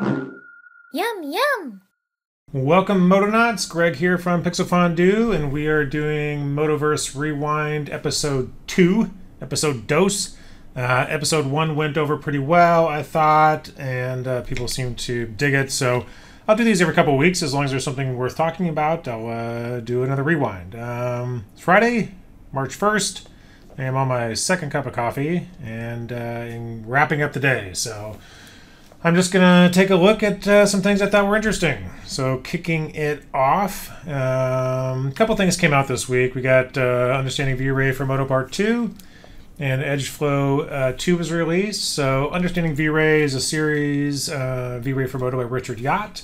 Yum, yum! Welcome, Motonauts. Greg here from Pixel Fondue, and we are doing MODOVerse Rewind Episode 2, Episode Dos. Episode 1 went over pretty well, I thought, and people seem to dig it, so I'll do these every couple of weeks. As long as there's something worth talking about, I'll do another rewind. It's Friday, March 1st. I am on my second cup of coffee, and wrapping up the day, so I'm just going to take a look at some things I thought were interesting. So kicking it off, a couple things came out this week. We got Understanding VRay for Moto Part 2, and EdgeFlow 2 was released. So Understanding VRay is a series, VRay for Moto by Richard Yacht,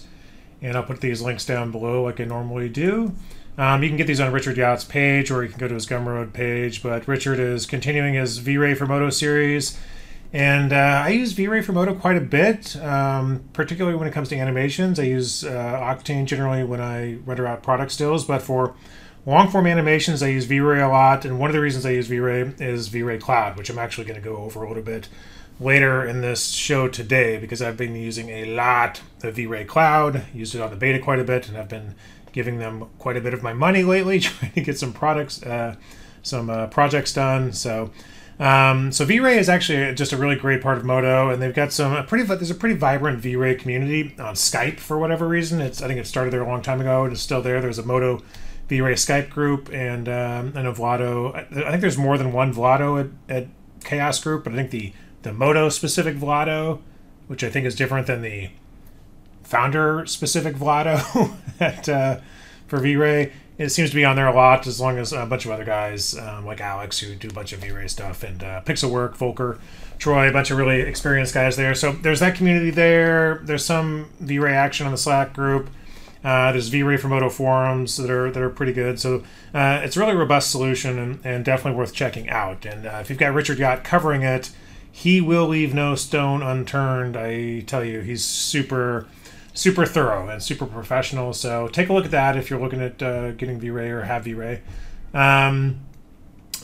and I'll put these links down below like I normally do. You can get these on Richard Yacht's page, or you can go to his Gumroad page, but Richard is continuing his VRay for Moto series. And I use VRay for Moto quite a bit, particularly when it comes to animations. I use Octane generally when I render out product stills, but for long-form animations, I use VRay a lot. And one of the reasons I use VRay is VRay Cloud, which I'm actually going to go over a little bit later in this show today, because I've been using a lot of VRay Cloud. Used it on the beta quite a bit, and I've been giving them quite a bit of my money lately, trying to get some projects done. So VRay is actually just a really great part of Moto, and they've got there's a pretty vibrant VRay community on Skype for whatever reason. I think it started there a long time ago, and it's still there. There's a Moto VRay Skype group, and I know Vlado. I think there's more than one Vlado at Chaos Group, but I think the Moto specific Vlado, which I think is different than the founder specific Vlado for VRay. It seems to be on there a lot, as long as a bunch of other guys like Alex, who do a bunch of VRay stuff, and Pixelwork, Volker, Troy, a bunch of really experienced guys there. So there's that community there. There's some VRay action on the Slack group. There's VRay for Moto forums that are pretty good. So it's a really robust solution, and definitely worth checking out. And if you've got Richard Yacht covering it, he will leave no stone unturned. I tell you, he's super thorough and super professional. So take a look at that if you're looking at getting VRay or have VRay.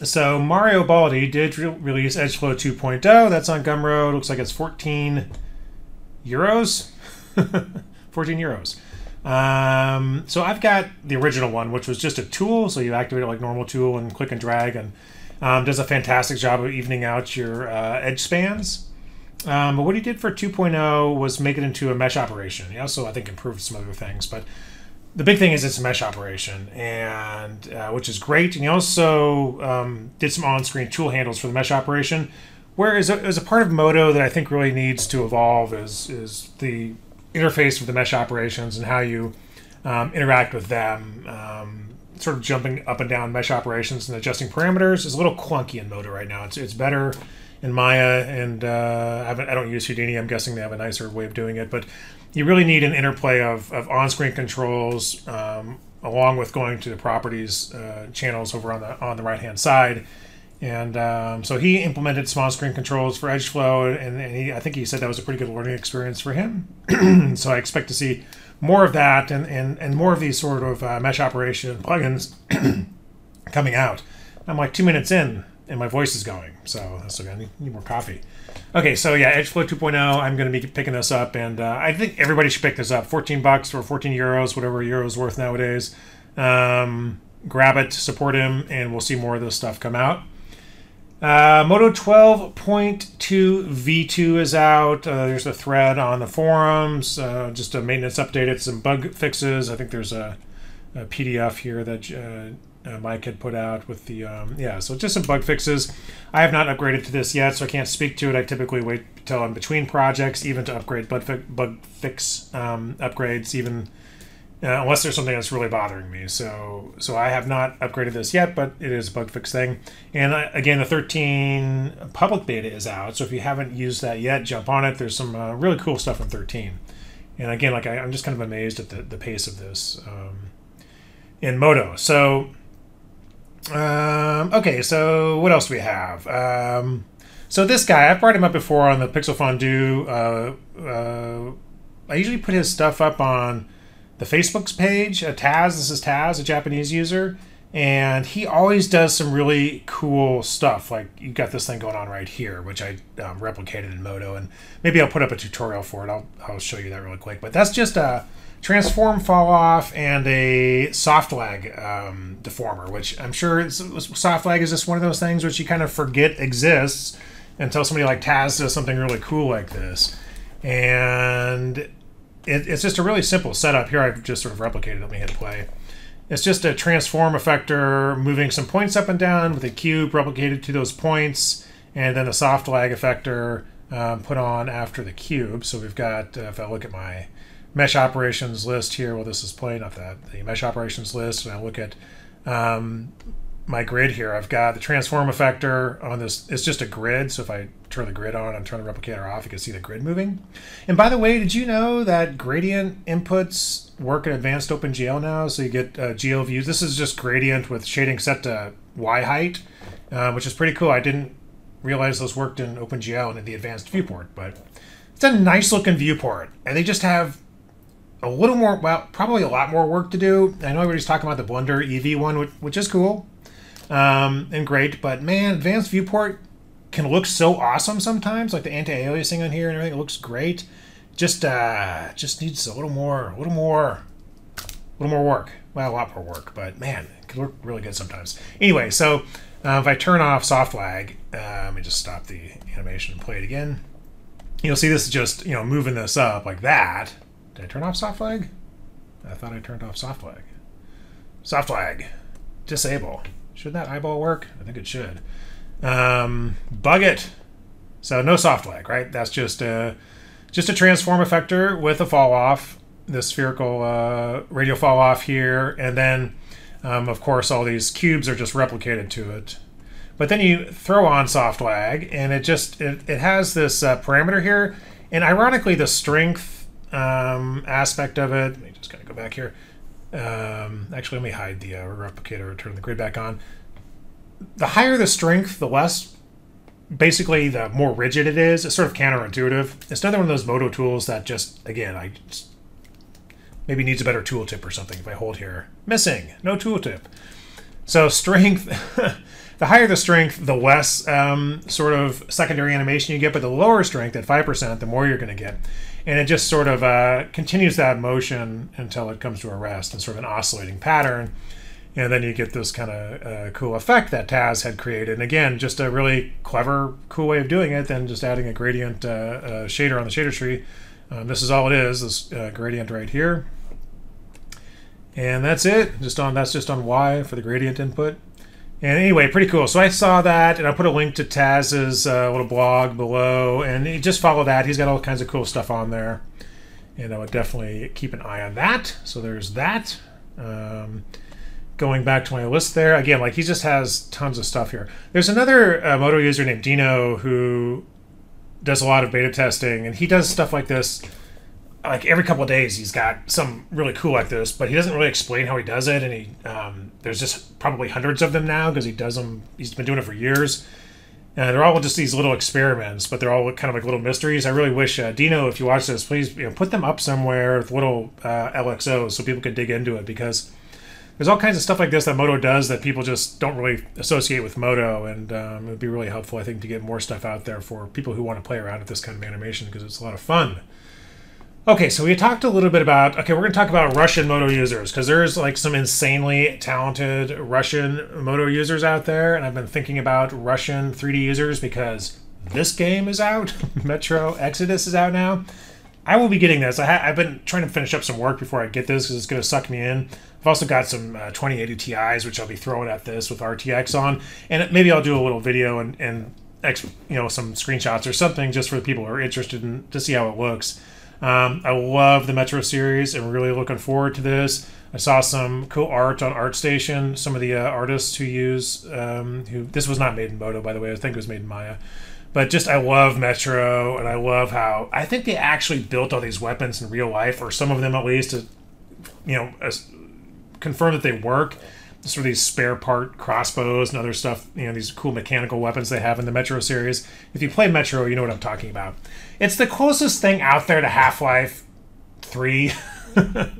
So Mario Baldi did release EdgeFlow 2.0. That's on Gumroad. Looks like it's 14 euros. 14 euros. So I've got the original one, which was just a tool. So you activate it like normal tool and click and drag, and does a fantastic job of evening out your edge spans. But what he did for 2.0 was make it into a mesh operation. He also, I think, improved some other things. But the big thing is it's a mesh operation, and which is great. And he also did some on-screen tool handles for the mesh operation. Whereas a part of Moto that I think really needs to evolve is the interface with the mesh operations and how you interact with them. Sort of jumping up and down mesh operations and adjusting parameters is a little clunky in Moto right now. It's better in Maya, and I don't use Houdini. I'm guessing they have a nicer way of doing it, but you really need an interplay of on-screen controls along with going to the properties channels over on the right-hand side. And so he implemented some on-screen controls for EdgeFlow, and I think he said that was a pretty good learning experience for him. So I expect to see more of that and more of these sort of mesh operation plugins coming out. I'm like 2 minutes in, and my voice is going, so I still need more coffee. Okay, so yeah, EdgeFlow 2.0, I'm going to be picking this up, and I think everybody should pick this up. 14 bucks or 14 euros, whatever a euro is worth nowadays. Grab it, support him, and we'll see more of this stuff come out. Moto 12.2 V2 is out. There's a thread on the forums, just a maintenance update. It's some bug fixes. I think there's a PDF here that Mike had put out with the so just some bug fixes. I have not upgraded to this yet, so I can't speak to it. I typically wait till I'm between projects, even to upgrade bug fix upgrades, even unless there's something that's really bothering me. So I have not upgraded this yet, but it is a bug fix thing. And again, the 13 public beta is out, so if you haven't used that yet, jump on it. There's some really cool stuff in 13. And again, I'm just kind of amazed at the pace of this in Moto. So okay, so what else do we have? So this guy, I've brought him up before on the Pixel Fondue. I usually put his stuff up on the Facebook's page. Taz, this is Taz, a Japanese user, And he always does some really cool stuff. Like you got this thing going on right here, which I replicated in Moto, and maybe I'll put up a tutorial for it. I'll show you that really quick. But that's just a transform, fall off, and a soft lag deformer, which I'm sure soft lag is just one of those things which you kind of forget exists until somebody like Taz does something really cool like this. And it's just a really simple setup. Here I've just sort of replicated. Let me hit play. It's just a transform effector moving some points up and down with a cube replicated to those points, and then a soft lag effector put on after the cube. So we've got, if I look at my mesh operations list here, well, this is playing up the mesh operations list, and I look at my grid here, I've got the transform effector on this. It's just a grid, so if I turn the grid on and turn the replicator off, you can see the grid moving. And by the way, did you know that gradient inputs work in advanced OpenGL now? So you get GL views. This is just gradient with shading set to Y height, which is pretty cool. I didn't realize those worked in OpenGL and in the advanced viewport, but it's a nice looking viewport. And they just have a little more, well, probably a lot more work to do. I know everybody's talking about the Blender EV one, which is cool. And great, but man, advanced viewport can look so awesome sometimes, like the anti-aliasing on here and everything. It looks great. Just needs a little more work. Well, a lot more work, but man, it can look really good sometimes. Anyway, so if I turn off soft lag, let me just stop the animation and play it again. You'll see this is just, moving this up like that. Did I turn off soft lag? I thought I turned off soft lag. Soft lag, disable. Should that eyeball work? I think it should. Bug it. So no soft lag, right? That's just a transform effector with a fall off, the spherical radial fall off here, and then of course all these cubes are just replicated to it. But then you throw on soft lag, and it has this parameter here, and ironically the strength aspect of it. Let me just kind of go back here. Actually, let me hide the replicator, turn the grid back on. The higher the strength, the less, basically, the more rigid it is. It's sort of counterintuitive. It's another one of those Moto tools that just, again, maybe needs a better tooltip or something. If I hold here, missing, no tooltip. So strength, the higher the strength, the less sort of secondary animation you get, but the lower strength at 5%, the more you're going to get. And it just sort of continues that motion until it comes to a rest in sort of an oscillating pattern. And then you get this kind of cool effect that Taz had created. And again, just a really clever, cool way of doing it than just adding a gradient shader on the shader tree. This is all it is, this gradient right here. And that's it. That's just on Y for the gradient input. And anyway, pretty cool. So I saw that, and I put a link to Taz's little blog below, and you just follow that. He's got all kinds of cool stuff on there, and I would definitely keep an eye on that. So there's that. Going back to my list there, again, like he just has tons of stuff here. There's another Moto user named Dino who does a lot of beta testing, and he does stuff like this. Like every couple of days, he's got some really cool like this, but he doesn't really explain how he does it. And he there's just probably hundreds of them now because he does them. He's been doing it for years. They're all just these little experiments, but they're all kind of like little mysteries. I really wish Dino, if you watch this, please put them up somewhere with little LXOs so people can dig into it, because there's all kinds of stuff like this that Moto does that people just don't really associate with Moto, and it would be really helpful, I think, to get more stuff out there for people who want to play around with this kind of animation because it's a lot of fun. Okay, so we talked a little bit about, okay, we're going to talk about Russian Moto users, because there's like some insanely talented Russian Moto users out there, and I've been thinking about Russian 3D users because this game is out. Metro Exodus is out now. I will be getting this. I've been trying to finish up some work before I get this because it's going to suck me in. I've also got some 2080 Ti's, which I'll be throwing at this with RTX on, and maybe I'll do a little video and some screenshots or something just for the people who are interested in to see how it looks. I love the Metro series and really looking forward to this. I saw some cool art on ArtStation. Some of the artists who use, this was not made in Moto, by the way. I think it was made in Maya. But just, I love Metro, and I love how, I think they actually built all these weapons in real life, or some of them at least, to, confirm that they work. Sort of these spare part crossbows and other stuff, these cool mechanical weapons they have in the Metro series. If you play Metro, you know what I'm talking about. It's the closest thing out there to Half-Life 3 that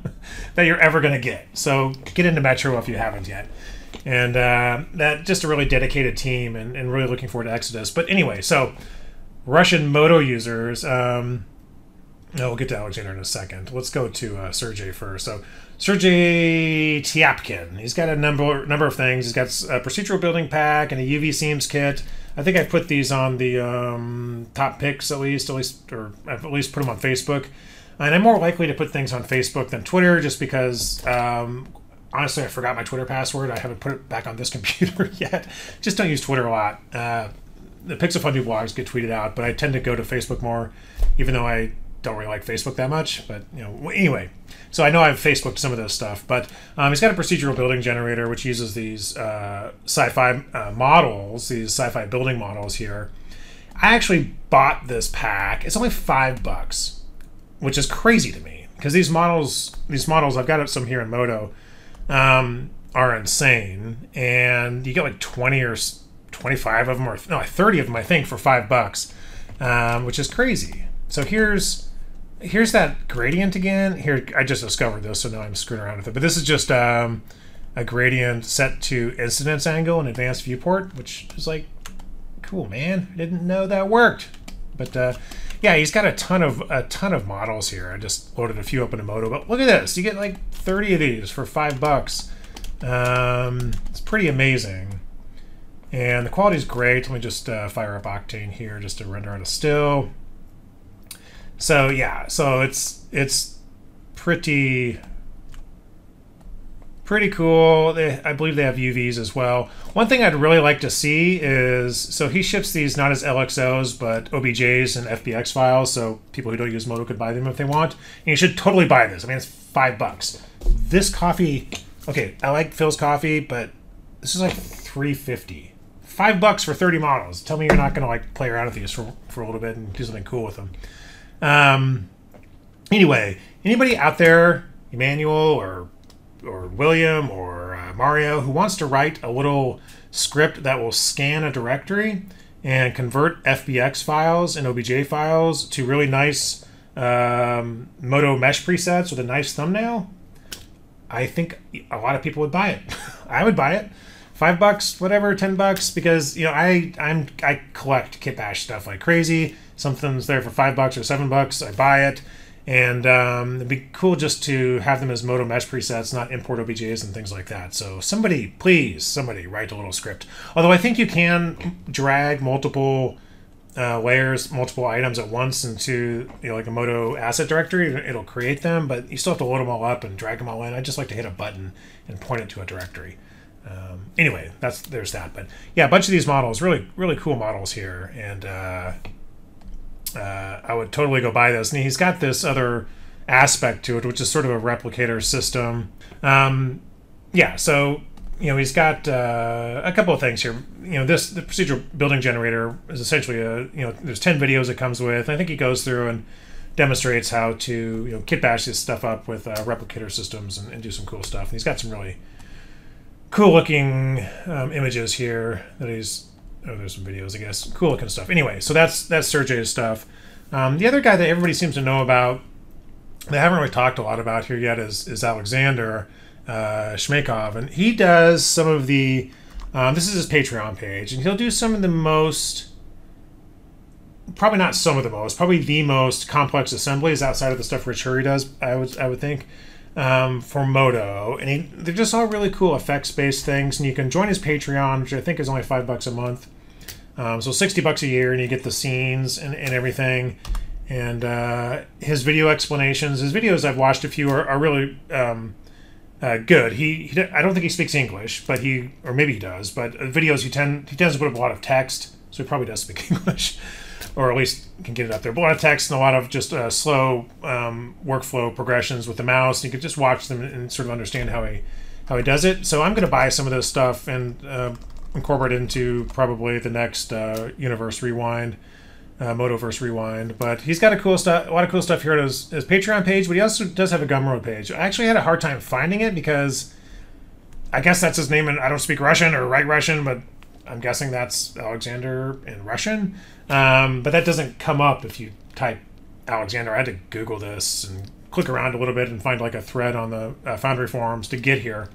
you're ever going to get. So get into Metro if you haven't yet. And that just a really dedicated team, and really looking forward to Exodus. But anyway, so Russian Moto users. No, we'll get to Aleksandr in a second. Let's go to SergeAFur. So Sergey Tyapkin. He's got a number of things. He's got a procedural building pack and a UV seams kit. I think I put these on the top picks or I've at least put them on Facebook. And I'm more likely to put things on Facebook than Twitter, just because honestly I forgot my Twitter password. I haven't put it back on this computer yet. Just don't use Twitter a lot. The Pixel Fondue blogs get tweeted out, but I tend to go to Facebook more, even though I don't really like Facebook that much. But anyway, so I know I've Facebooked some of this stuff. But he's got a procedural building generator which uses these sci-fi models, these sci-fi building models here. I actually bought this pack. It's only $5, which is crazy to me, because these models, I've got some here in Moto, are insane, and you get like 20 or 25 of them, or no, 30 of them I think, for $5, which is crazy. So here's that gradient again. Here, I just discovered this, so now I'm screwing around with it. But this is just a gradient set to incidence angle and advanced viewport, which is like, cool, man. I didn't know that worked. But yeah, he's got a ton of models here. I just loaded a few up into Moto, but look at this. You get like 30 of these for $5. It's pretty amazing. And the quality is great. Let me just fire up Octane here just to render out a still. So yeah, so it's pretty cool. I believe they have UVs as well. One thing I'd really like to see is, so he ships these not as LXOs, but OBJs and FBX files, so people who don't use Moto could buy them if they want. And you should totally buy this. I mean, it's $5. This coffee, okay, I like Phil's coffee, but this is like $3.50. $5 for 30 models. Tell me you're not gonna like play around with these for a little bit and do something cool with them. Anyway, anybody out there, Emmanuel or William or Mario, who wants to write a little script that will scan a directory and convert FBX files and OBJ files to really nice Moto mesh presets with a nice thumbnail, I think a lot of people would buy it. I would buy it. $5, whatever, $10, because I collect kit bash stuff like crazy. Something's there for $5 or $7, I buy it. And it'd be cool just to have them as Moto mesh presets, not import OBJs and things like that. So please, somebody write a little script. Although I think you can drag multiple layers, multiple items at once into like a Moto asset directory. It'll create them, but you still have to load them all up and drag them all in. I just like to hit a button and point it to a directory. Anyway, there's that. But yeah, a bunch of these models, really cool models here, and I would totally go buy this. And he's got this other aspect to it, which is sort of a replicator system. Yeah, so he's got a couple of things here. The procedural building generator is essentially there's 10 videos it comes with. I think he goes through and demonstrates how to kit bash this stuff up with replicator systems and do some cool stuff. And he's got some really cool looking images here that he's, there's some videos, I guess, cool looking stuff. Anyway, so that's Sergey's stuff. The other guy that everybody seems to know about, that I haven't really talked a lot about here yet, is Aleksandr Shmakov, and he does some of the this is his Patreon page, and he'll do some of the most, probably not some of the most, probably the most complex assemblies outside of the stuff Rich Hurry does, I would think, for Moto. And they're just all really cool effects-based things, and you can join his Patreon, which I think is only $5 a month. So $60 a year, and you get the scenes and everything. And his video explanations, his videos, I've watched a few, are really good. I don't think he speaks English, but or maybe he does. But videos, he tends to put up a lot of text, so he probably does speak English, or at least can get it up there. But a lot of text and a lot of just slow workflow progressions with the mouse. You could just watch them and sort of understand how he does it. So I'm going to buy some of this stuff and incorporate it into probably the next MODOVerse Rewind. But he's got a lot of cool stuff here on his Patreon page, but he also does have a Gumroad page. I actually had a hard time finding it because I guess that's his name, and I don't speak Russian or write Russian, but I'm guessing that's Aleksandr in Russian. But that doesn't come up if you type Aleksandr. I had to Google this and click around a little bit and find like a thread on the Foundry forums to get here.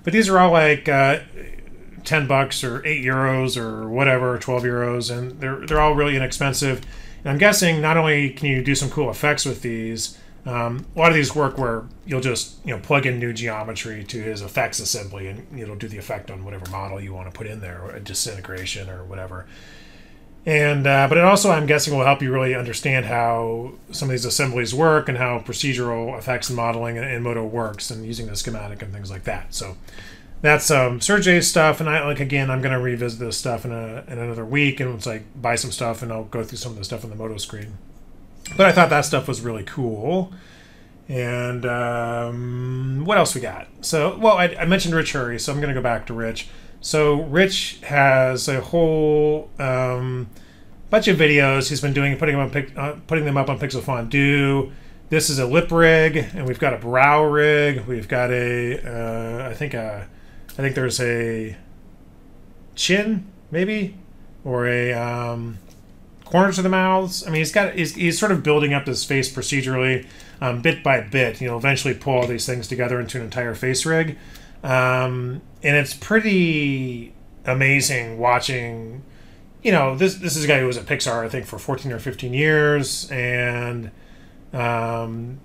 But these are all like $10 or €8 or whatever, 12 euros, and they're all really inexpensive. And I'm guessing not only can you do some cool effects with these, a lot of these work where you'll just plug in new geometry to his effects assembly, and it'll do the effect on whatever model you want to put in there, or a disintegration or whatever. And but it also, I'm guessing, will help you really understand how some of these assemblies work and how procedural effects and modeling in Moto works, and using the schematic and things like that. So that's SergeA's stuff, and again, I'm going to revisit this stuff in another week, and once I buy some stuff, and I'll go through some of the stuff on the Moto screen. But I thought that stuff was really cool. And what else we got? So, well, I mentioned Rich Hurry, so I'm going to go back to Rich. So Rich has a whole bunch of videos he's been doing, putting them up on Pixel Fondue. This is a lip rig, and we've got a brow rig. We've got I think there's a chin, maybe, or a corners of the mouths. I mean, he's sort of building up his face procedurally, bit by bit. Eventually pull all these things together into an entire face rig. And it's pretty amazing watching. This is a guy who was at Pixar, I think, for 14 or 15 years, and to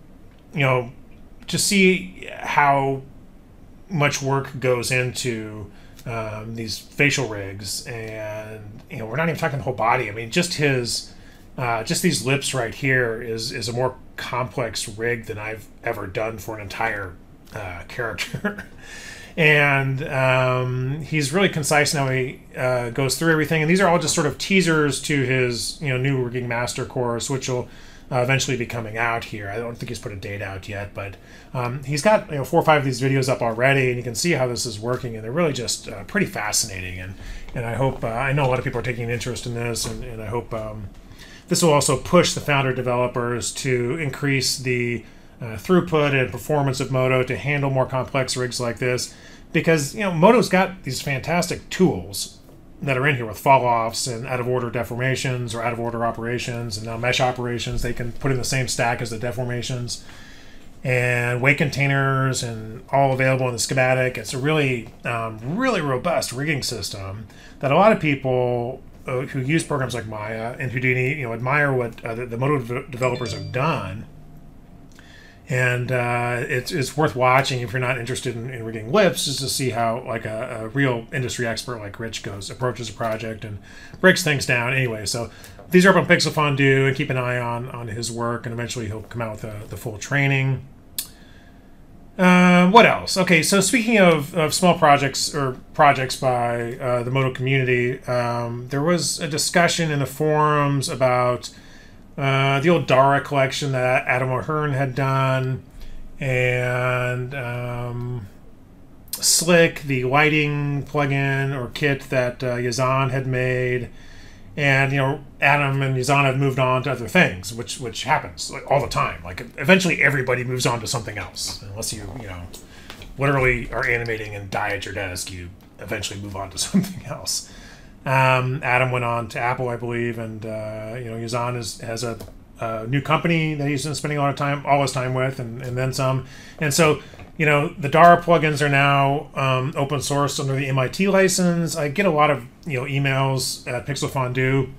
see how much work goes into these facial rigs, and we're not even talking the whole body. I mean, just these lips right here is a more complex rig than I've ever done for an entire character. And he's really concise now. He goes through everything, and these are all just sort of teasers to his new rigging master course, which will eventually be coming out here. I don't think he's put a date out yet, but he's got 4 or 5 of these videos up already, and you can see how this is working, and they're really just pretty fascinating. And I hope I know a lot of people are taking an interest in this, and I hope this will also push the founder developers to increase the throughput and performance of Moto to handle more complex rigs like this, because Moto's got these fantastic tools that are in here with fall-offs and out-of-order deformations or out-of-order operations, and now mesh operations they can put in the same stack as the deformations, and weight containers, and all available in the schematic. It's a really really robust rigging system that a lot of people who use programs like Maya and Houdini admire what the Moto developers have done. And it's worth watching if you're not interested in rigging lips, just to see how a real industry expert like Rich approaches a project and breaks things down. Anyway, so these are up on Pixel Fondue, and keep an eye on his work, and eventually he'll come out with the full training. What else? Okay, so speaking of small projects or projects by the Moto community, there was a discussion in the forums about the old Dara collection that Adam O'Hearn had done, and Slick, the lighting plugin or kit that Yazan had made. And Adam and Yazan have moved on to other things, which happens all the time. Eventually everybody moves on to something else, unless you literally are animating and die at your desk. You eventually move on to something else. Adam went on to Apple, I believe, and Yazan has a new company that he's been spending a lot of all his time with, and then some. And so the Dara plugins are now open source under the MIT license. I get a lot of emails at Pixel Fondue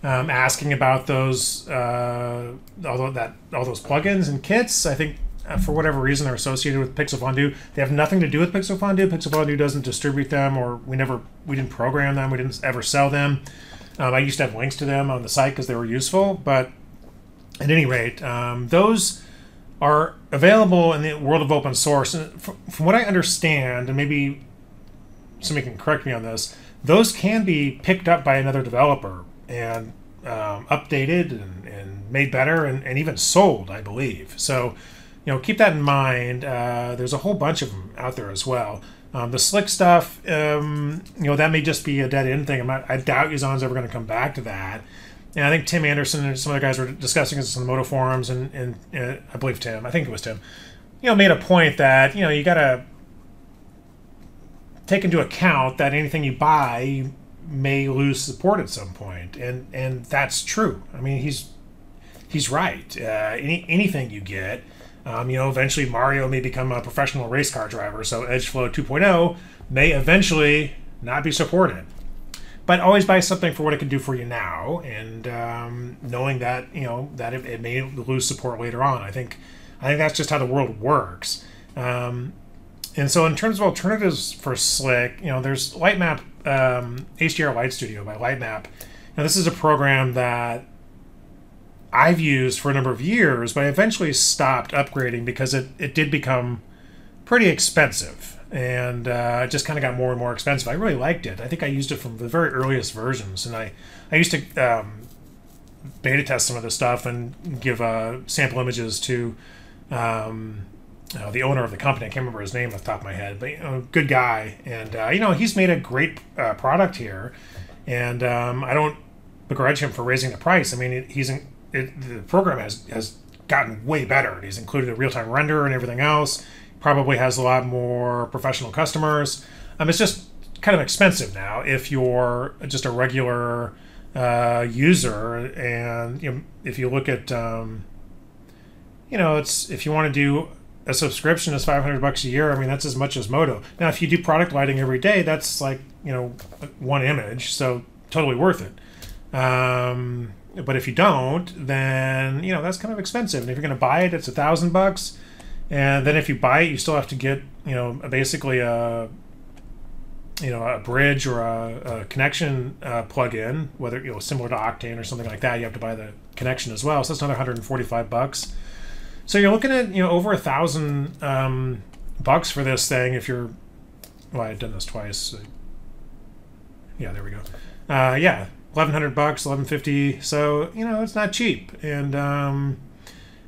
asking about those all those plugins and kits. I think for whatever reason they're associated with Pixel Fondue. They have nothing to do with Pixel Fondue. Pixel Fondue doesn't distribute them, or we didn't program them. We didn't ever sell them. I used to have links to them on the site because they were useful. But at any rate, those are available in the world of open source. And from what I understand, and maybe somebody can correct me on this, those can be picked up by another developer and updated and made better and even sold, I believe. So keep that in mind. There's a whole bunch of them out there as well. The Slick stuff, that may just be a dead end thing. I doubt Yazan's ever going to come back to that. And I think Tim Anderson and some other guys were discussing this on the Moto forums, and I believe Tim, I think it was Tim, made a point that you got to take into account that anything you buy you may lose support at some point, and that's true. I mean, he's right. Anything you get, You know, eventually Mario may become a professional race car driver, so EdgeFlow 2.0 may eventually not be supported. But always buy something for what it can do for you now, and knowing that, you know, that it may lose support later on. I think that's just how the world works. And so in terms of alternatives for Slick, you know, there's Lightmap, HDR Light Studio by Lightmap. Now, this is a program that I've used for a number of years, but I eventually stopped upgrading because it did become pretty expensive, and it just kind of got more and more expensive. I really liked it. I think I used it from the very earliest versions, and I used to beta test some of the stuff and give sample images to the owner of the company. I can't remember his name off the top of my head, but, you know, good guy, and you know, he's made a great product here, and I don't begrudge him for raising the price. I mean, the program has gotten way better. He's included a real-time renderer and everything else. Probably has a lot more professional customers. It's just kind of expensive now if you're just a regular user. And, you know, if you look at, you know, if you want to do a subscription, is $500 a year. I mean, that's as much as Moto. Now, if you do product lighting every day, that's like, you know, one image, so totally worth it. But if you don't, then, you know, that's kind of expensive. And if you're going to buy it, it's $1,000. And then if you buy it, you still have to get, you know, basically a bridge or a connection plug-in, whether, you know, similar to Octane or something like that. You have to buy the connection as well. So that's another $145. So you're looking at, you know, over $1,000 for this thing. If you're, well, I've done this twice. Yeah, there we go. Yeah. $1,100, $1,150. So, you know, it's not cheap. And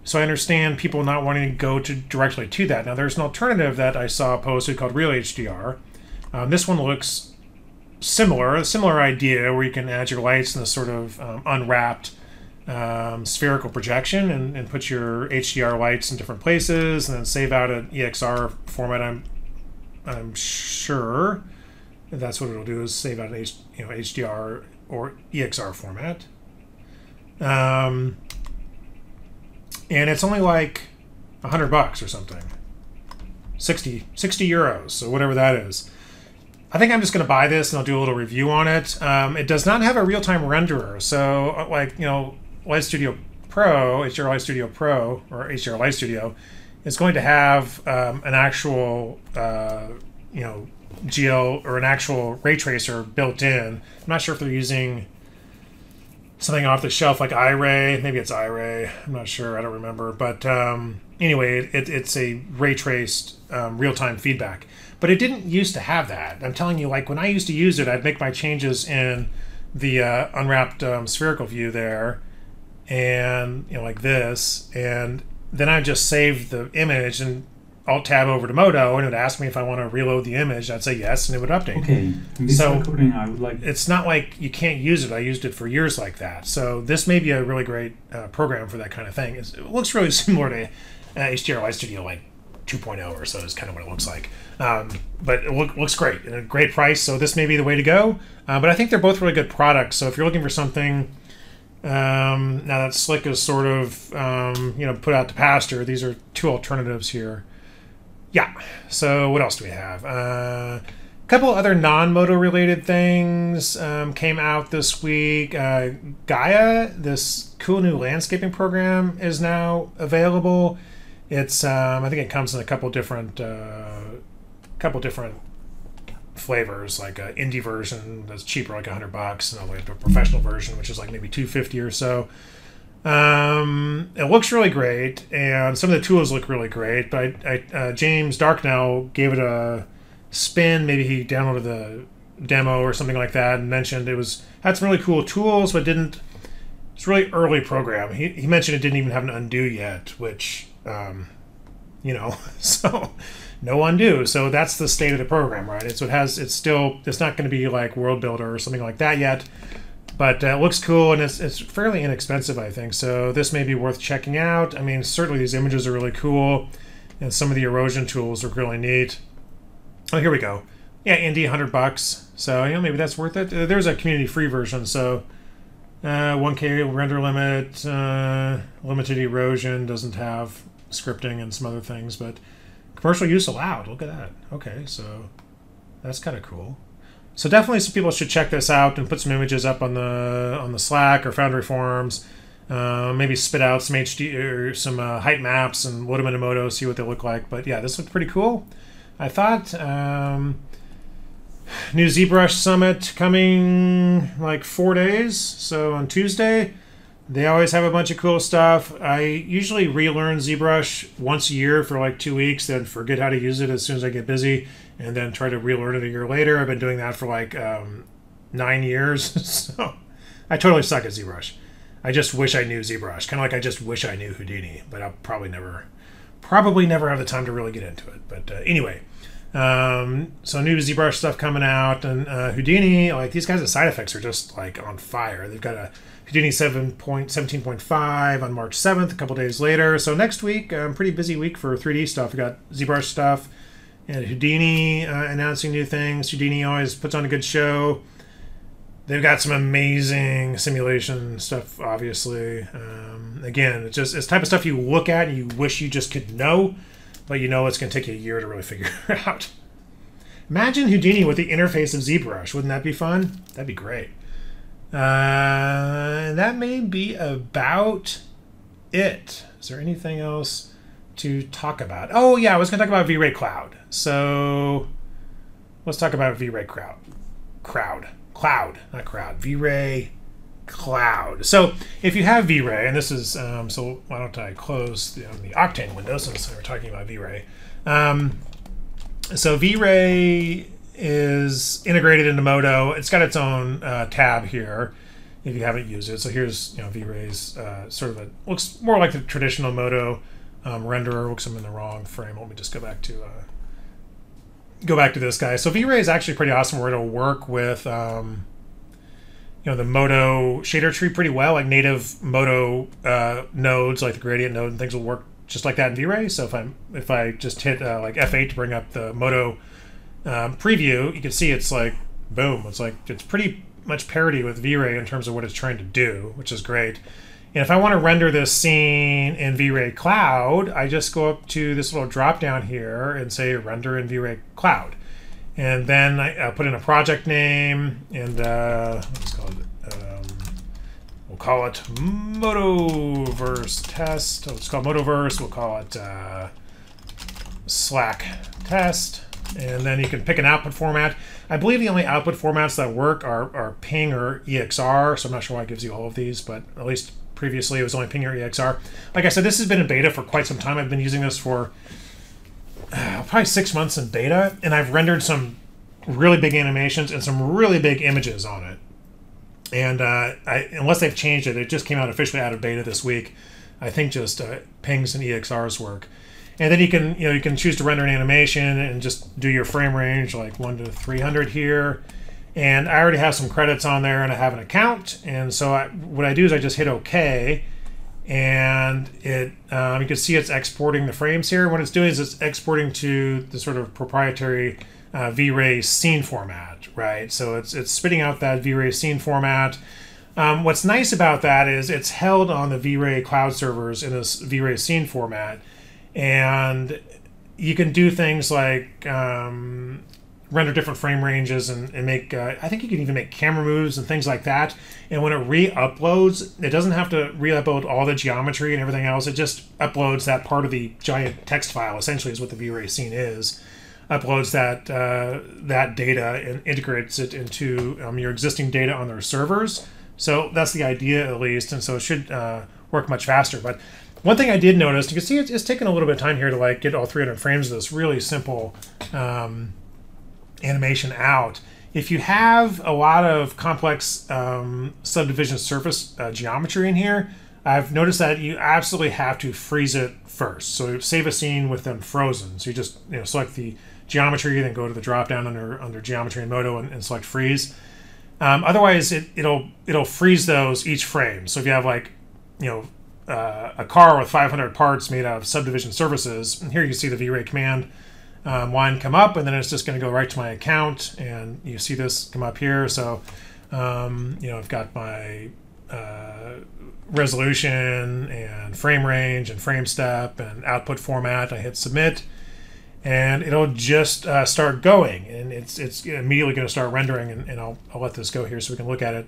so I understand people not wanting to go directly to that. Now, there's an alternative that I saw posted called Real HDR. This one looks similar, a similar idea where you can add your lights in this sort of unwrapped spherical projection and put your HDR lights in different places and then save out an EXR format. I'm sure that's what it'll do, is save out an HDR or EXR format. And it's only like $100 or something. 60 euros, so whatever that is. I think I'm just going to buy this and I'll do a little review on it. It does not have a real-time renderer, so like, you know, Light Studio Pro, HDR Light Studio Pro, or HDR Light Studio, is going to have an actual, you know, GL or an actual ray tracer built in. I'm not sure if they're using something off the shelf like iRay. Maybe it's iRay. I'm not sure. I don't remember. But anyway, it's a ray traced real-time feedback. But it didn't used to have that. I'm telling you, like when I used to use it, I'd make my changes in the unwrapped spherical view there, and, you know, like this, and then I just saved the image and Alt tab over to Moto, and it would ask me if I want to reload the image. I'd say yes, and it would update. Okay. So recording, I would like. It's not like you can't use it. I used it for years like that. So this may be a really great program for that kind of thing. It looks really similar to HDR Light Studio, like 2.0 or so is kind of what it looks like. But it looks great and a great price. So this may be the way to go. But I think they're both really good products. So if you're looking for something, now that Slick is sort of you know, put out to pasture, these are two alternatives here. Yeah. So what else do we have? A couple other non-Moto related things came out this week. Gaia, this cool new landscaping program, is now available. It's I think it comes in a couple different flavors, like an indie version that's cheaper, like $100, and all the way up to a professional version, which is like maybe $250 or so. It looks really great, and some of the tools look really great. But James Darknell gave it a spin. Maybe he downloaded the demo or something like that and mentioned had some really cool tools, but didn't. It's a really early program. He mentioned it didn't even have an undo yet, which you know, so no undo. So that's the state of the program, right? It's not going to be like World Builder or something like that yet. But it looks cool, and it's fairly inexpensive, I think. So this may be worth checking out. I mean, certainly these images are really cool, and some of the erosion tools are really neat. Oh, here we go. Yeah, indie, $100. So, you know, maybe that's worth it. There's a community-free version, so 1K render limit, limited erosion, doesn't have scripting and some other things, but commercial use allowed. Look at that. Okay, so that's kind of cool. So definitely some people should check this out and put some images up on the Slack or Foundry forums. Maybe spit out some HD or some height maps and load them into Moto, see what they look like. But yeah, this looked pretty cool. I thought new ZBrush Summit coming like 4 days. So on Tuesday, they always have a bunch of cool stuff. I usually relearn ZBrush once a year for like 2 weeks, then forget how to use it as soon as I get busy, and then try to relearn it a year later. I've been doing that for like 9 years. So I totally suck at ZBrush. I just wish I knew ZBrush. Kind of like I just wish I knew Houdini, but I'll probably never have the time to really get into it. But anyway, so new ZBrush stuff coming out, and Houdini, like these guys' side effects are just like on fire. They've got a Houdini 7.17.5 on March 7th, a couple days later. So next week, pretty busy week for 3D stuff. We got ZBrush stuff and Houdini announcing new things. Houdini always puts on a good show. They've got some amazing simulation stuff, obviously. Again, it's just it's type of stuff you look at and you wish you just could know, but you know it's going to take you a year to really figure it out. Imagine Houdini with the interface of ZBrush. Wouldn't that be fun? That'd be great. That may be about it. Is there anything else to talk about? Oh, yeah, I was going to talk about VRay Cloud. So let's talk about VRay Cloud, not crowd. VRay Cloud. So if you have VRay, and this is, so why don't I close the Octane window since we're talking about VRay. So VRay is integrated into Modo. It's got its own tab here if you haven't used it. So here's VRay's sort of looks more like the traditional Modo renderer. Looks I'm in the wrong frame. Let me just go back to this guy. So VRay is actually pretty awesome where it'll work with the Modo shader tree pretty well. Like native Modo nodes, like the gradient node and things will work just like that in VRay. So if I just hit like F8 to bring up the Modo preview, you can see it's like boom. It's pretty much parity with VRay in terms of what it's trying to do, which is great. And if I want to render this scene in VRay Cloud, I just go up to this little drop down here and say render in VRay Cloud. And then I put in a project name and let's call it, we'll call it MODOVerse test. Let's call it MODOVerse. We'll call it Slack test. And then you can pick an output format. I believe the only output formats that work are ping or EXR. So I'm not sure why it gives you all of these, but at least previously it was only ping or EXR. Like I said, this has been in beta for quite some time. I've been using this for probably 6 months in beta, and I've rendered some really big animations and some really big images on it. And unless they've changed it, it just came out officially out of beta this week. I think just pings and EXRs work. And then you can choose to render an animation and just do your frame range like 1 to 300 here. And I already have some credits on there and I have an account. And so what I do is I just hit OK. And it you can see it's exporting the frames here. What it's doing is it's exporting to the sort of proprietary VRay scene format, right? So it's spitting out that VRay scene format. What's nice about that is it's held on the VRay cloud servers in this VRay scene format. And you can do things like render different frame ranges and make, I think you can even make camera moves and things like that. And when it re-uploads, it doesn't have to re-upload all the geometry and everything else. It just uploads that part of the giant text file, essentially is what the VRay scene is. Uploads that data and integrates it into your existing data on their servers. So that's the idea, at least. And so it should work much faster. But one thing I did notice, you can see it's taking a little bit of time here to like get all 300 frames of this really simple animation out. If you have a lot of complex subdivision surface geometry in here, I've noticed that you absolutely have to freeze it first. So save a scene with them frozen. So you just select the geometry, then go to the drop down under geometry in Moto and select freeze. Otherwise, it'll freeze those each frame. So if you have like a car with 500 parts made out of subdivision surfaces, and here you can see the VRay Command line come up, and then it's just going to go right to my account, and you see this come up here. So I've got my resolution and frame range and frame step and output format. I hit submit, and it'll just start going, and it's immediately going to start rendering, and I'll let this go here so we can look at it.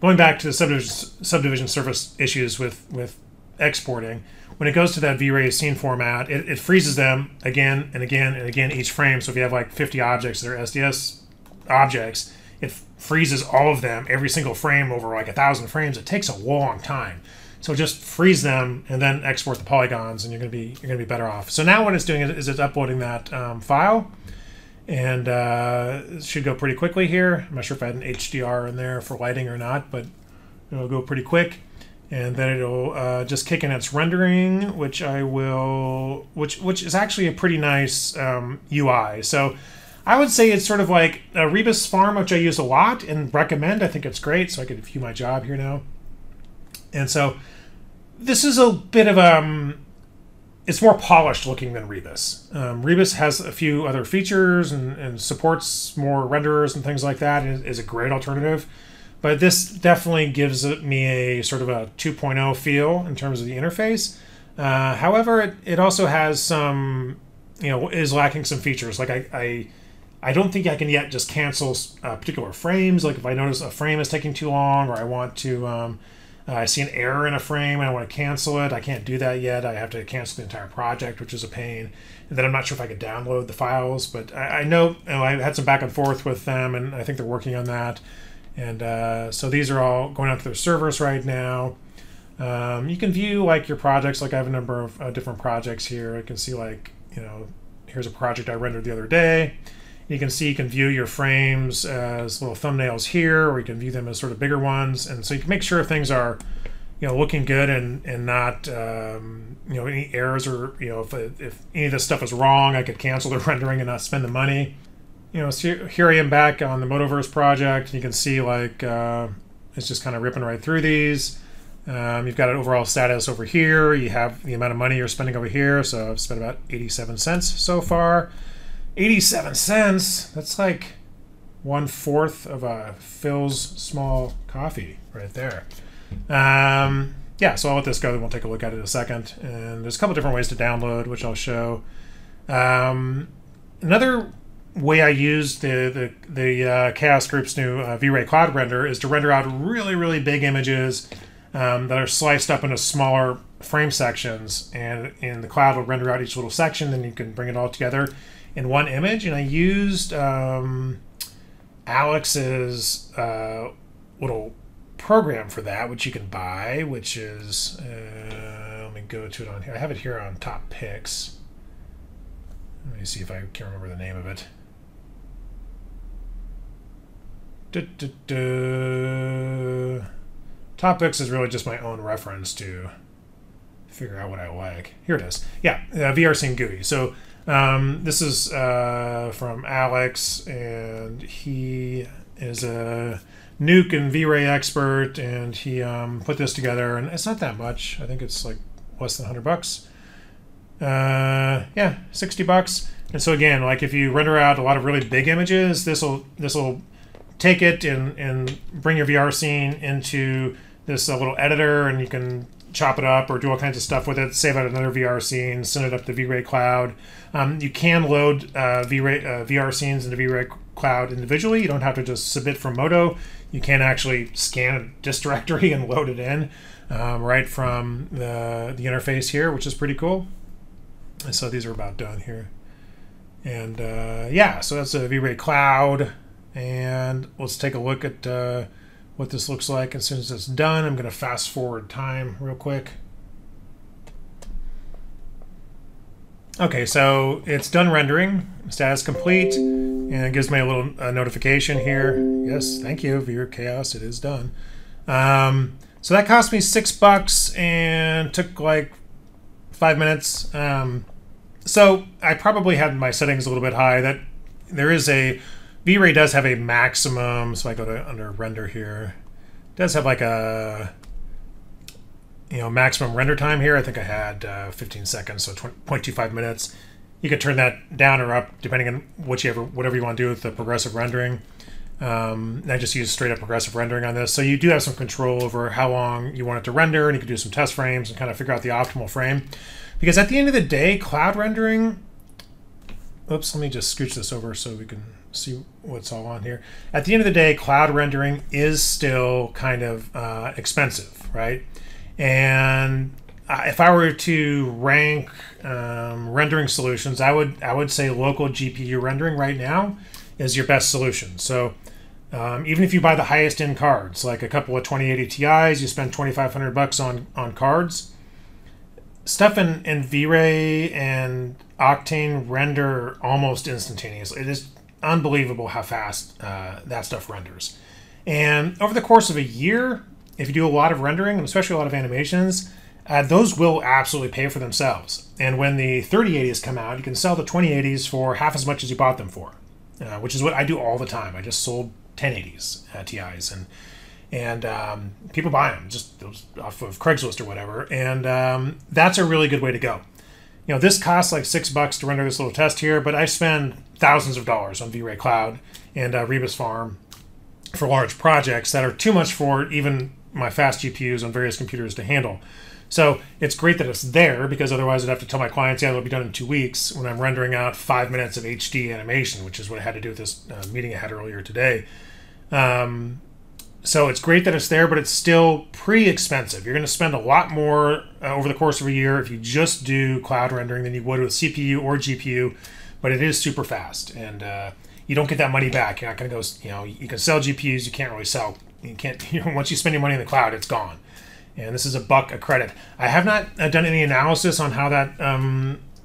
Going back to the subdivision surface issues with exporting, when it goes to that VRay scene format, it freezes them again and again and again each frame. So if you have like 50 objects that are SDS objects, it freezes all of them, every single frame over like 1,000 frames. It takes a long time. So just freeze them and then export the polygons, and you're gonna be better off. So now what it's doing is it's uploading that file, and it should go pretty quickly here. I'm not sure if I had an HDR in there for lighting or not, but it'll go pretty quick. And then it'll just kick in its rendering, which is actually a pretty nice UI. So I would say it's sort of like a Rebus Farm, which I use a lot and recommend. I think it's great, so I can view my job here now. And so this is a bit of it's more polished looking than Rebus. Rebus has a few other features and supports more renderers and things like that, and is a great alternative. But this definitely gives me a sort of a 2.0 feel in terms of the interface. However, it also has some, is lacking some features. Like I don't think I can yet just cancel particular frames. Like if I notice a frame is taking too long, or I want to, I see an error in a frame and I want to cancel it, I can't do that yet. I have to cancel the entire project, which is a pain. And then I'm not sure if I could download the files, but I know, I had some back and forth with them, and I think they're working on that. And so these are all going out to their servers right now. You can view like your projects. Like I have a number of different projects here. I can see like, here's a project I rendered the other day. You can view your frames as little thumbnails here, or you can view them as sort of bigger ones. And so you can make sure things are, looking good and not, any errors, or, if any of this stuff is wrong, I could cancel the rendering and not spend the money. So here I am back on the MODOVerse project. You can see like it's just kind of ripping right through these. You've got an overall status over here. You have the amount of money you're spending over here. So I've spent about 87 cents so far. 87 cents? That's like 1/4 of a Phil's small coffee right there. Yeah, so I'll let this go, then we'll take a look at it in a second. And there's a couple different ways to download, which I'll show. Another way I use the Chaos Group's new VRay Cloud Render is to render out really, really big images that are sliced up into smaller frame sections, and in the cloud will render out each little section, then you can bring it all together in one image. And I used Alex's little program for that, which you can buy, which is let me go to it on here. I have it here on Top Picks. Let me see if I can remember the name of it. Topics is really just my own reference to figure out what I like. Here it is. Yeah, VR Scene GUI. So this is from Alex, and he is a Nuke and VRay expert, and he put this together, and it's not that much. I think it's like less than $100. Yeah, $60. And so again, like if you render out a lot of really big images, this will take it and bring your VR scene into this little editor, and you can chop it up or do all kinds of stuff with it, save out another VR scene, send it up to VRay Cloud. You can load VR scenes into VRay Cloud individually. You don't have to just submit from Moto. You can actually scan a disk directory and load it in right from the interface here, which is pretty cool. And so these are about done here. And yeah, so that's a VRay Cloud. And let's take a look at what this looks like as soon as it's done. I'm going to fast forward time real quick. Okay, so it's done rendering, status complete, and it gives me a little notification here. Yes, thank you, VR Chaos, it is done. So that cost me $6 and took like 5 minutes. So I probably had my settings a little bit high. That there is a VRay does have a maximum, so I go to under render here. It does have like a maximum render time here. I think I had 15 seconds, so 0.25 minutes. You could turn that down or up depending on whatever you want to do with the progressive rendering. And I just use straight up progressive rendering on this. So you do have some control over how long you want it to render, and you can do some test frames and kind of figure out the optimal frame. Because at the end of the day, cloud rendering, oops, let me just scooch this over so we can see what's all on here. At the end of the day, cloud rendering is still kind of expensive, right? And if I were to rank rendering solutions, I would say local GPU rendering right now is your best solution. So even if you buy the highest end cards, like a couple of 2080 Ti's, you spend $2,500 on cards. Stuff in VRay and Octane render almost instantaneously. It is unbelievable how fast that stuff renders. And over the course of a year, if you do a lot of rendering, and especially a lot of animations, those will absolutely pay for themselves. And when the 3080s come out, you can sell the 2080s for half as much as you bought them for, which is what I do all the time. I just sold 1080s Ti's, and people buy them just off of Craigslist or whatever. And that's a really good way to go. You know, this costs like $6 to render this little test here, but I spend thousands of dollars on VRay Cloud and Rebus Farm for large projects that are too much for even my fast GPUs on various computers to handle. So it's great that it's there, because otherwise I'd have to tell my clients, yeah, it'll be done in 2 weeks, when I'm rendering out 5 minutes of HD animation, which is what I had to do with this meeting I had earlier today. So it's great that it's there, but it's still pretty expensive. You're going to spend a lot more over the course of a year if you just do cloud rendering than you would with CPU or GPU, but it is super fast, and you don't get that money back. You're not going to go, you know, you can sell GPUs, you can't really sell, you can't, you know, once you spend your money in the cloud, it's gone. And this is $1 a credit. I have not done any analysis on how that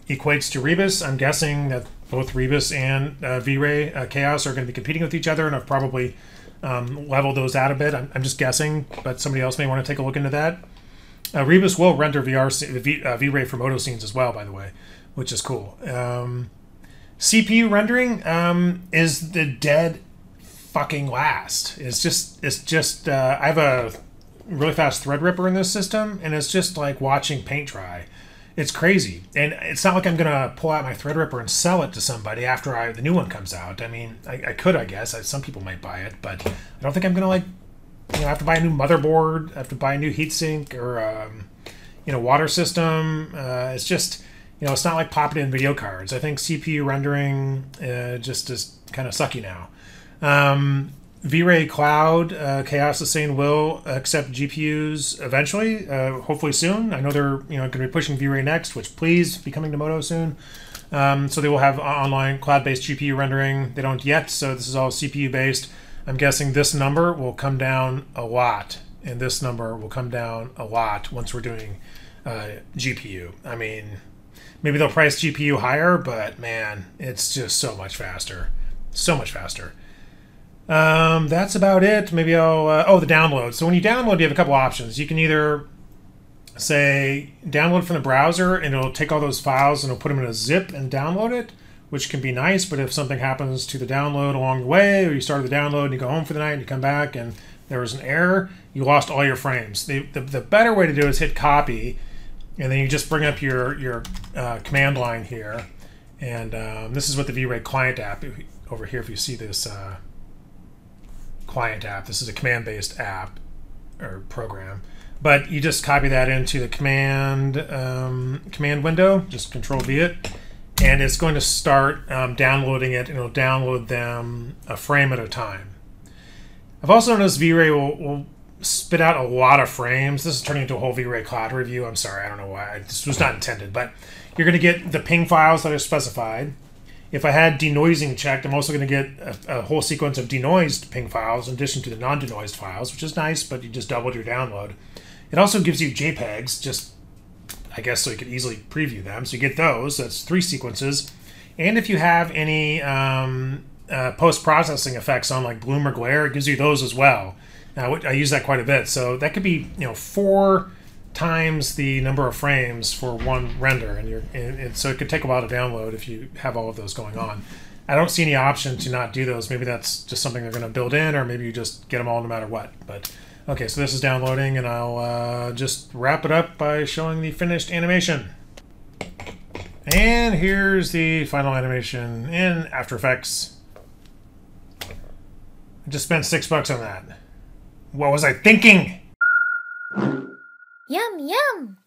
equates to Rebus. I'm guessing that both Rebus and VRay Chaos are going to be competing with each other, and I've probably leveled those out a bit. I'm just guessing, but somebody else may want to take a look into that. Rebus will render VRay for Moto scenes as well, by the way, which is cool. CPU rendering is the dead fucking last. It's just I have a really fast Threadripper in this system, and it's just like watching paint dry. It's crazy, and it's not like I'm gonna pull out my Threadripper and sell it to somebody after the new one comes out. I mean, I could, I guess. Some people might buy it, but I don't think I'm gonna, like, you know, have to buy a new motherboard, have to buy a new heatsink, or you know, water system. It's just, you know, it's not like popping in video cards. I think CPU rendering just is kind of sucky now. VRay Cloud, Chaos is saying will accept GPUs eventually, hopefully soon. I know they're, you know, going to be pushing VRay next, which please be coming to Moto soon. So they will have online cloud-based GPU rendering. They don't yet, so this is all CPU-based. I'm guessing this number will come down a lot, and this number will come down a lot once we're doing GPU. I mean, maybe they'll price GPU higher, but man, it's just so much faster. So much faster. That's about it. Maybe I'll, the download. So when you download, you have a couple options. You can either say download from the browser, and it'll take all those files and it'll put them in a zip and download it, which can be nice. But if something happens to the download along the way, or you started the download and you go home for the night and you come back and there was an error, you lost all your frames. The better way to do it is hit copy, and then you just bring up your command line here. And this is what the VRay client app over here, if you see this client app. This is a command-based app or program, but you just copy that into the command window. Just Control-V it, and it's going to start downloading it, and it'll download them a frame at a time. I've also noticed VRay will spit out a lot of frames. This is turning into a whole VRay Cloud review. I'm sorry, I don't know why. This was not intended, but you're going to get the ping files that are specified. If I had denoising checked, I'm also going to get a whole sequence of denoised ping files in addition to the non-denoised files, which is nice, but you just doubled your download. It also gives you JPEGs, just, I guess, so you could easily preview them. So you get those. That's 3 sequences. And if you have any post-processing effects on, like bloom or glare, it gives you those as well. I use that quite a bit. So that could be, you know, 4 times the number of frames for one render, and so it could take a while to download if you have all of those going on. I don't see any option to not do those. Maybe that's just something they're going to build in, or maybe you just get them all no matter what. But okay, so this is downloading, and I'll just wrap it up by showing the finished animation. And here's the final animation in After Effects. Just spent $6 on that. What was I thinking? Yum, yum!